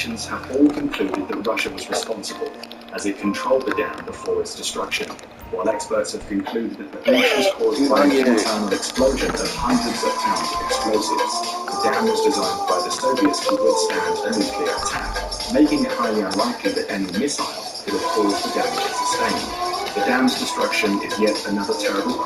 Nations have all concluded that Russia was responsible, as it controlled the dam before its destruction, while experts have concluded that the breach was caused by an internal explosion of hundreds of pounds of explosives. The dam was designed by the Soviets to withstand a nuclear attack, making it highly unlikely that any missile could have caused the damage it sustained. The dam's destruction is yet another terrible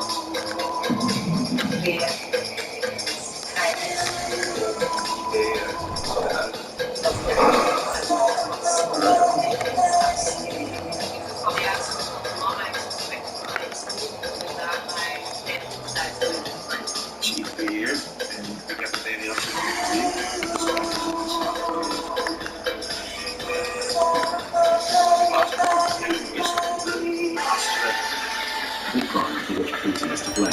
crime for which Putin is to blame.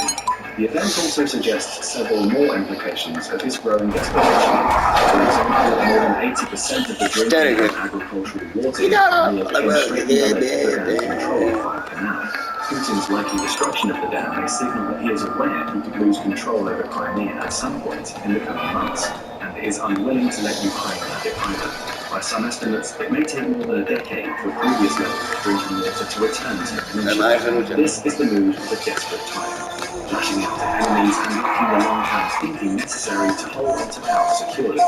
The event also suggests several more implications of his growing desperation. For example, more than 80% of the drinking and agricultural water in Crimea came straight from the lake without control of Fire Canal. Putin's likely destruction of the dam may signal that he is aware he could lose control over Crimea at some point in the coming months, and is unwilling to let Ukraine have it either. By some estimates, it may take more than a decade for previous levels of drinking water to return to the peninsula. This is the move of a desperate tyrant, lashing out at enemies and lacking the long-term thinking necessary to hold on to power securely.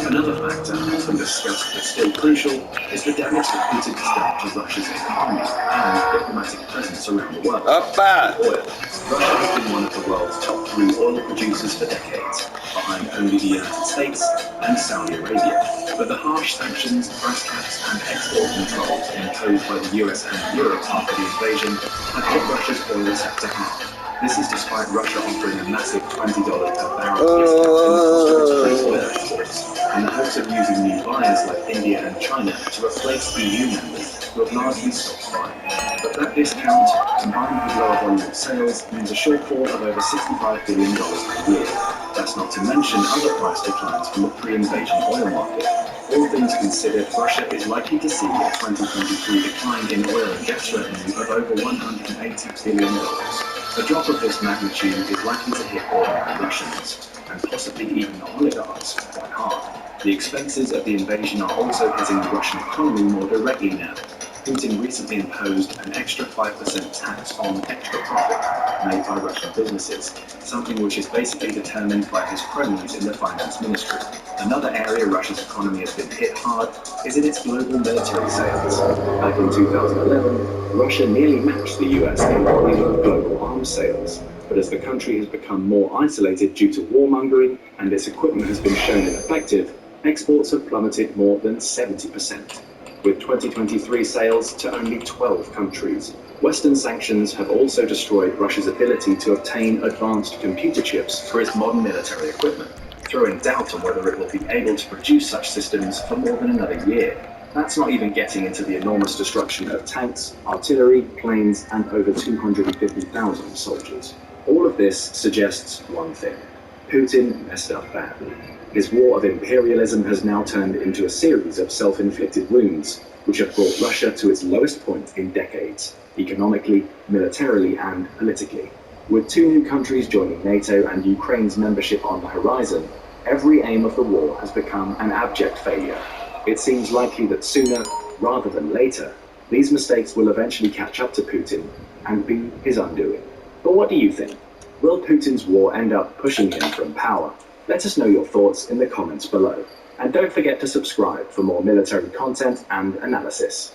Another factor, often discussed but still crucial, is the damage that Putin has done to Russia's economy and diplomatic presence around the world. Oil. Russia has been one of the world's top 3 oil producers for decades, behind only the United States and Saudi Arabia. But the harsh sanctions, price caps, and export controls imposed by the US and Europe after the invasion have hit Russia's oil sector hard. This is despite Russia offering a massive $20 per barrel discount in the cost of its crude oil exports, in the hopes of using new buyers like India and China to replace EU members who have largely stopped buying. But that discount, combined with lower volume of sales, means a shortfall of over $65 billion per year. That's not to mention other price declines from the pre-invasion oil market. All things considered, Russia is likely to see a 2023 decline in oil and gas revenue of over $180 billion. A drop of this magnitude is likely to hit ordinary Russians, and possibly even oligarchs, quite hard. The expenses of the invasion are also hitting the Russian economy more directly now. Putin recently imposed an extra 5% tax on extra profit made by Russian businesses, something which is basically determined by his cronies in the finance ministry. Another area Russia's economy has been hit hard is in its global military sales. Back in 2011, Russia nearly matched the US in volume of global arms sales. But as the country has become more isolated due to warmongering and its equipment has been shown ineffective, exports have plummeted more than 70%. With 2023 sales to only 12 countries. Western sanctions have also destroyed Russia's ability to obtain advanced computer chips for its modern military equipment, throwing doubt on whether it will be able to produce such systems for more than another year. That's not even getting into the enormous destruction of tanks, artillery, planes, and over 250,000 soldiers. All of this suggests one thing. Putin messed up badly. His war of imperialism has now turned into a series of self-inflicted wounds, which have brought Russia to its lowest point in decades, economically, militarily, and politically. With 2 new countries joining NATO and Ukraine's membership on the horizon, every aim of the war has become an abject failure. It seems likely that sooner, rather than later, these mistakes will eventually catch up to Putin and be his undoing. But what do you think? Will Putin's war end up pushing him from power? Let us know your thoughts in the comments below. And don't forget to subscribe for more military content and analysis.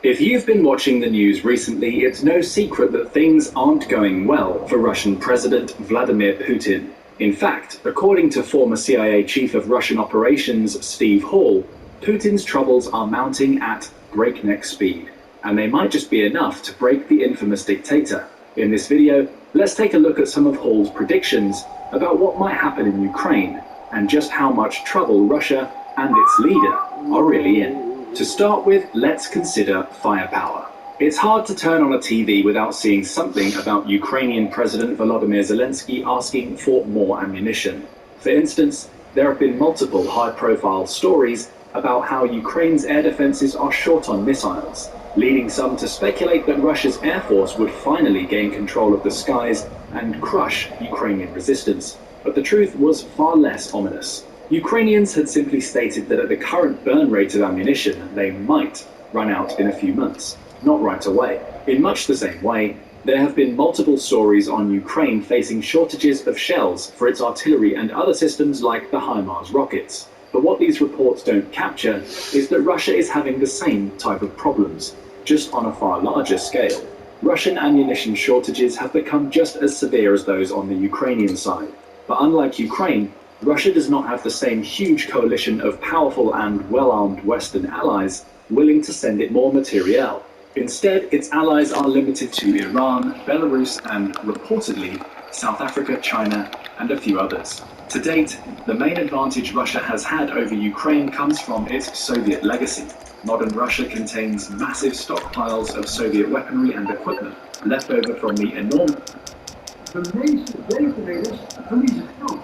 If you've been watching the news recently, it's no secret that things aren't going well for Russian President Vladimir Putin. In fact, according to former CIA Chief of Russian Operations Steve Hall, Putin's troubles are mounting at breakneck speed, and they might just be enough to break the infamous dictator. In this video, let's take a look at some of Hall's predictions about what might happen in Ukraine and just how much trouble Russia and its leader are really in. To start with, let's consider firepower. It's hard to turn on a TV without seeing something about Ukrainian President Volodymyr Zelensky asking for more ammunition. For instance, there have been multiple high-profile stories about how Ukraine's air defenses are short on missiles, leading some to speculate that Russia's air force would finally gain control of the skies and crush Ukrainian resistance. But the truth was far less ominous. Ukrainians had simply stated that at the current burn rate of ammunition, they might run out in a few months, not right away. In much the same way, there have been multiple stories on Ukraine facing shortages of shells for its artillery and other systems like the HIMARS rockets. But what these reports don't capture is that Russia is having the same type of problems, just on a far larger scale. Russian ammunition shortages have become just as severe as those on the Ukrainian side. But unlike Ukraine, Russia does not have the same huge coalition of powerful and well-armed Western allies willing to send it more materiel. Instead, its allies are limited to Iran, Belarus, and, reportedly, South Africa, China, and a few others. To date, the main advantage Russia has had over Ukraine comes from its Soviet legacy. Modern Russia contains massive stockpiles of Soviet weaponry and equipment left over from the enormous... De meeste deeltreders verliezen geld.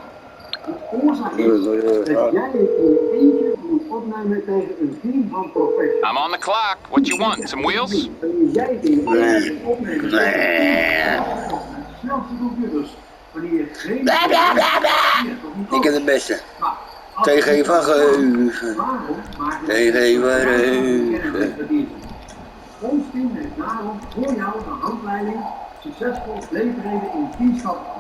De oorzaak is dat jij het in je eentje moet opnemen tegen een team van professionals. I'm on the clock. What you want? Some wheels? Wanneer jij het in je eentje moet opnemen tegen snelste computers, wanneer je geen... Ik heb de beste. TG van Geheugen. TG van Geheugen. Ons team heeft daarom voor jou de handleiding succesvol leefreden in 10 stappen.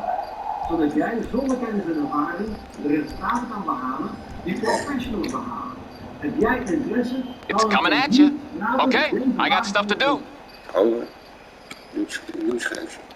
Zodat jij zonder kennis en ervaring de resultaten kan behalen die professionals behalen. Heb jij interesse? It's coming at you. Okay, I got stuff to do. Oh, nieuwsgeving.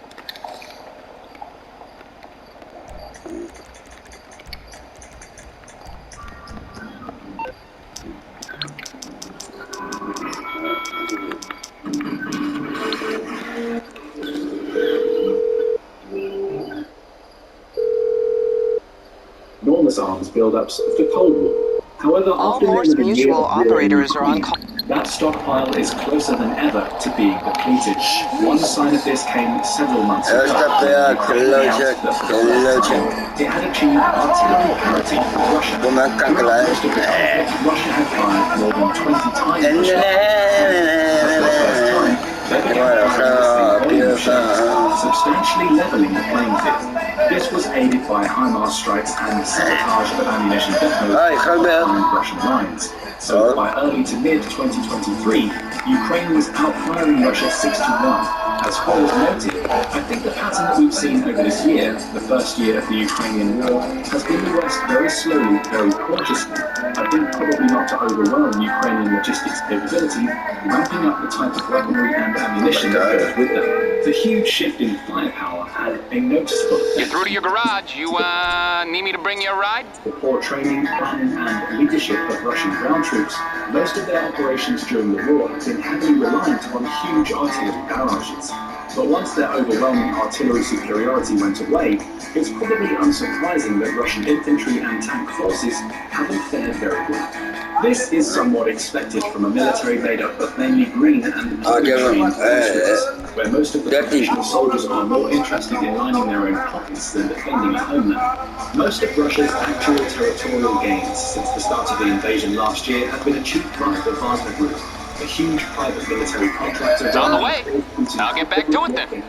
enormous arms build-ups of the Cold War. However, All after Morse Mutual operators are on call. That stockpile is closer than ever to being depleted. One sign of this came several months ago. It had achieved artillery parity with Russia. Throughout most of the conflict, Russia had fired more than 20 times. For the first time, substantially leveling the playing field. This was aided by HIMARS strikes and sabotage of ammunition depots behind Russian lines. So by early to mid-2023, Ukraine was outfiring Russia 6-1. As Paul noted, I think the pattern that we've seen over this year, the first year of the Ukrainian war, has been the West very slowly, very cautiously, I think probably not to overwhelm Ukrainian logistics capability, ramping up the type of weaponry and ammunition that goes with them. The huge shift in firepower had a noticeable effect. You're through to your garage. You, need me to bring you a ride? The poor training, planning, and leadership of Russian ground troops, most of their operations during the war have been heavily reliant on huge artillery barrages. But once their overwhelming artillery superiority went away, it's probably unsurprising that Russian infantry and tank forces haven't fared very well. This is somewhat expected from a military made up of mainly green and blue-trained forces, where most of the professional soldiers are more interested in lining their own pockets than defending a homeland. Most of Russia's actual territorial gains since the start of the invasion last year have been achieved by the Wagner Group, a huge private military contractor. It's on the way. I'll get back to it then.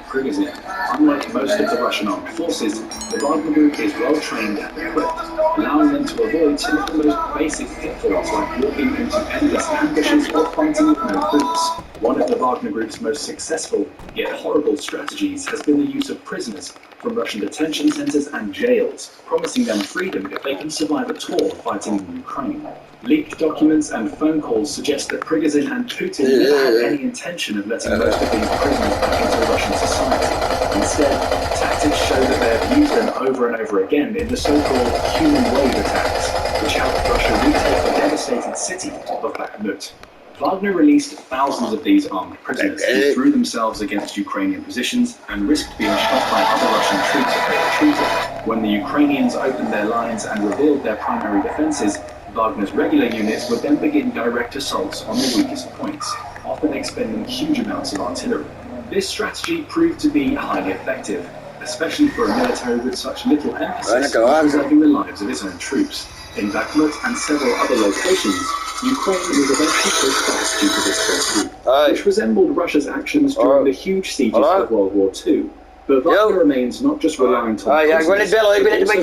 Unlike most of the Russian armed forces, the Wagner Group is well trained and equipped, allowing them to avoid some of the most basic pitfalls like walking into endless ambushes or fighting with no boots. One of the Wagner Group's most successful, yet horrible strategies has been the use of prisoners from Russian detention centers and jails, promising them freedom if they can survive a tour fighting in Ukraine. Leaked documents and phone calls suggest that Prigozhin and Putin never had any intention of letting most of these prisoners back into Russian society. Instead, tactics show that they have used them over and over again in the so-called human wave attacks, which helped Russia retake the devastated city of Bakhmut. Wagner released thousands of these armed prisoners who threw themselves against Ukrainian positions and risked being shot by other Russian troops if they retreated. When the Ukrainians opened their lines and revealed their primary defenses, Wagner's regular units would then begin direct assaults on the weakest points, often expending huge amounts of artillery. This strategy proved to be highly effective, especially for a military with such little emphasis on preserving the lives of its own troops. In Bakhmut and several other locations, Ukraine was eventually pushed back due to this strategy, which resembled Russia's actions during the huge sieges of World War II. But Wagner remains not just reliant on ja, ik wil niet bellen, ik ben net een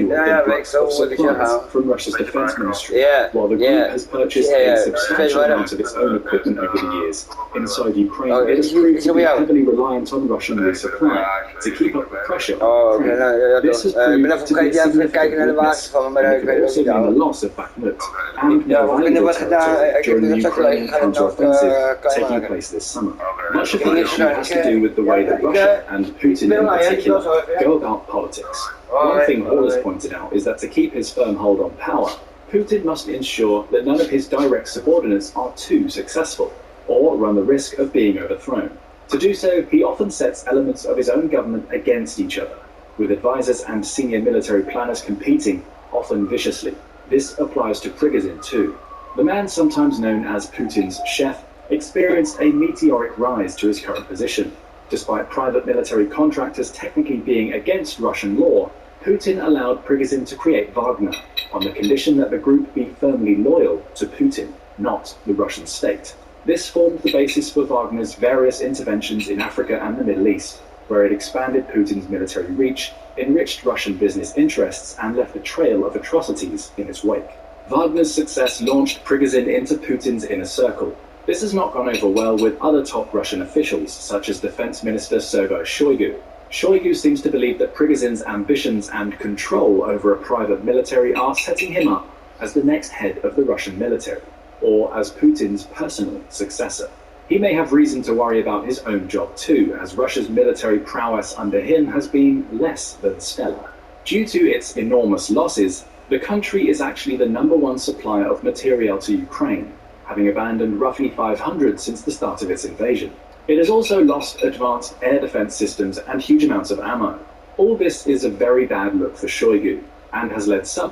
beetje, weet ik zo, moet ik zeggen. from Russia's defense ministry, Yeah, while the group has purchased a substantial amount of its own equipment over the years. Inside Ukraine, it has proved to be heavily reliant on Russian resupply to keep up the pressure on Ukraine. This has proved to be a significant weakness, and it could also mean the loss of Bakhmut and more valuable territory during the Ukrainian counteroffensive taking place this summer. Much of the issue has to do with the way that Russia and Putin in particular go about politics. One thing Hall has pointed out is that to keep his firm hold on power, Putin must ensure that none of his direct subordinates are too successful or run the risk of being overthrown. To do so, he often sets elements of his own government against each other, with advisors and senior military planners competing, often viciously. This applies to Prigozhin too. The man, sometimes known as Putin's chef, experienced a meteoric rise to his current position. Despite private military contractors technically being against Russian law, Putin allowed Prigozhin to create Wagner, on the condition that the group be firmly loyal to Putin, not the Russian state. This formed the basis for Wagner's various interventions in Africa and the Middle East, where it expanded Putin's military reach, enriched Russian business interests, and left a trail of atrocities in its wake. Wagner's success launched Prigozhin into Putin's inner circle. This has not gone over well with other top Russian officials, such as Defense Minister Sergei Shoigu. Shoigu seems to believe that Prigozhin's ambitions and control over a private military are setting him up as the next head of the Russian military, or as Putin's personal successor. He may have reason to worry about his own job too, as Russia's military prowess under him has been less than stellar. Due to its enormous losses, the country is actually the #1 supplier of materiel to Ukraine, having abandoned roughly 500 since the start of its invasion. It has also lost advanced air defense systems and huge amounts of ammo. All this is a very bad look for Shoigu, and has led some.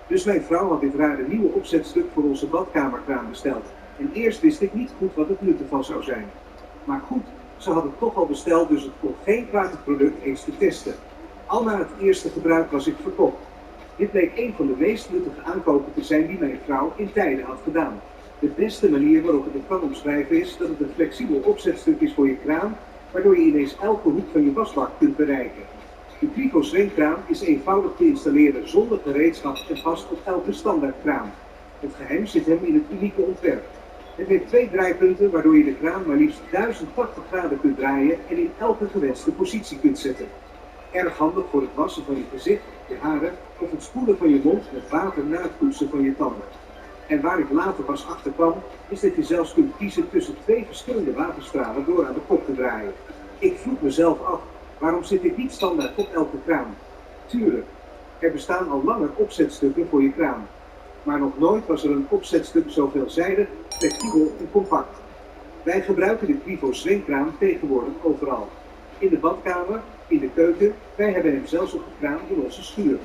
Dus mijn vrouw had dit rare nieuwe opzetstuk voor onze badkamerkraan besteld. En eerst wist ik niet goed wat het nut ervan zou zijn. Maar goed, ze had het toch al besteld, dus het kon geen kwaad het product eens te testen. Al na het eerste gebruik was ik verkocht. Dit bleek een van de meest nuttige aankopen te zijn die mijn vrouw in tijden had gedaan. De beste manier waarop ik het kan omschrijven is dat het een flexibel opzetstuk is voor je kraan, waardoor je ineens elke hoek van je wasbak kunt bereiken. De Grifo Zwengkraan is eenvoudig te installeren zonder gereedschap en past op elke standaardkraan. Het geheim zit hem in het unieke ontwerp. Het heeft 2 draaipunten waardoor je de kraan maar liefst 1080 graden kunt draaien en in elke gewenste positie kunt zetten. Erg handig voor het wassen van je gezicht, je haren of het spoelen van je mond met water na het poetsen van je tanden. En waar ik later pas achter kwam, is dat je zelfs kunt kiezen tussen 2 verschillende waterstralen door aan de kop te draaien. Ik vroeg mezelf af, waarom zit dit niet standaard op elke kraan? Tuurlijk, er bestaan al langer opzetstukken voor je kraan. Maar nog nooit was er een opzetstuk zo veelzijdig, flexibel en compact. Wij gebruiken de Grifo Zwengkraan tegenwoordig overal. In de badkamer, in de keuken, wij hebben hem zelfs op de kraan in onze schuur.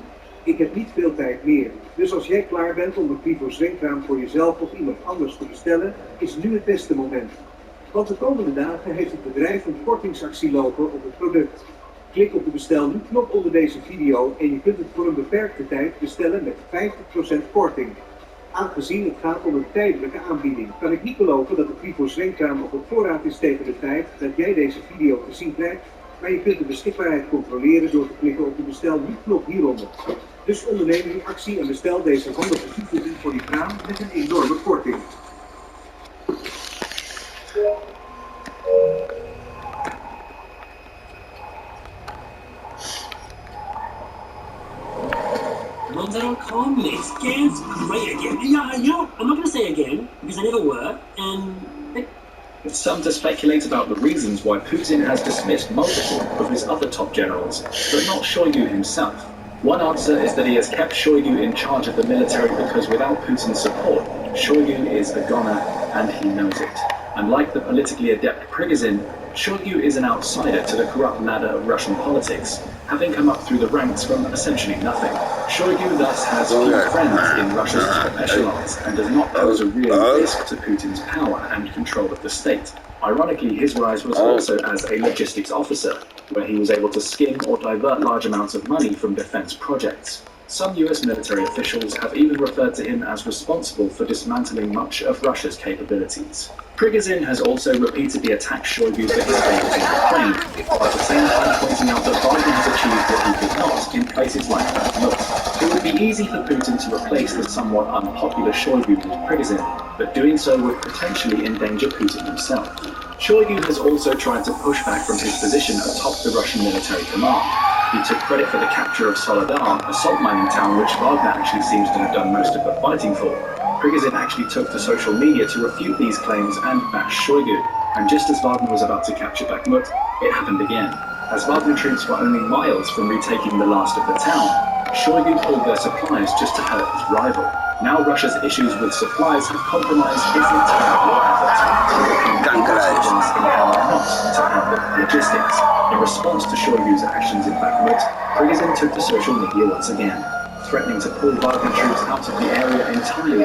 Ik heb niet veel tijd meer, dus als jij klaar bent om een Grifo Zwengkraan voor jezelf of iemand anders te bestellen, is nu het beste moment. Want de komende dagen heeft het bedrijf een kortingsactie lopen op het product. Klik op de bestel nu knop onder deze video en je kunt het voor een beperkte tijd bestellen met 50% korting. Aangezien het gaat om een tijdelijke aanbieding, kan ik niet beloven dat de Grifo Zwengkraan nog op voorraad is tegen de tijd dat jij deze video te zien krijgt, maar je kunt de beschikbaarheid controleren door te klikken op de bestel nu knop hieronder. Dus onderneem nu actie en bestel deze handige toevoeging voor die kraan met een enorme korting. Monster.com, it's Gans great again. Yeah, you know, I'm not going to say again, because I never were, and... It's some to speculate about the reasons why Putin has dismissed multiple of his other top generals, but not Shoigu himself. One answer is that he has kept Shoigu in charge of the military because without Putin's support, Shoigu is a goner and he knows it. Unlike the politically adept Prigozhin, Shoigu is an outsider to the corrupt ladder of Russian politics, having come up through the ranks from essentially nothing. Shoigu thus has few friends in Russia's top echelons and does not pose a real risk to Putin's power and control of the state. Ironically, his rise was also as a logistics officer, where he was able to skim or divert large amounts of money from defense projects. Some US military officials have even referred to him as responsible for dismantling much of Russia's capabilities. Prigozhin has also repeatedly attacked Shoigu for his failures in Ukraine, while at the same time pointing out that Wagner has achieved what he could not in places like Bakhmut. It would be easy for Putin to replace the somewhat unpopular Shoigu with Prigozhin, but doing so would potentially endanger Putin himself. Shoigu has also tried to push back from his position atop the Russian military command. He took credit for the capture of Soledar, a salt mining town which Wagner actually seems to have done most of the fighting for. Prigozhin actually took to social media to refute these claims and bash Shoigu, and just as Wagner was about to capture Bakhmut, it happened again. As Wagner troops were only miles from retaking the last of the town, Shoigu pulled their supplies just to hurt his rival. Now Russia's issues with supplies have compromised its entire war effort, in how not to handle logistics. In response to Shoigu's actions in Bakhmut, Prigozhin took to social media once again, threatening to pull Wagner troops out of the area entirely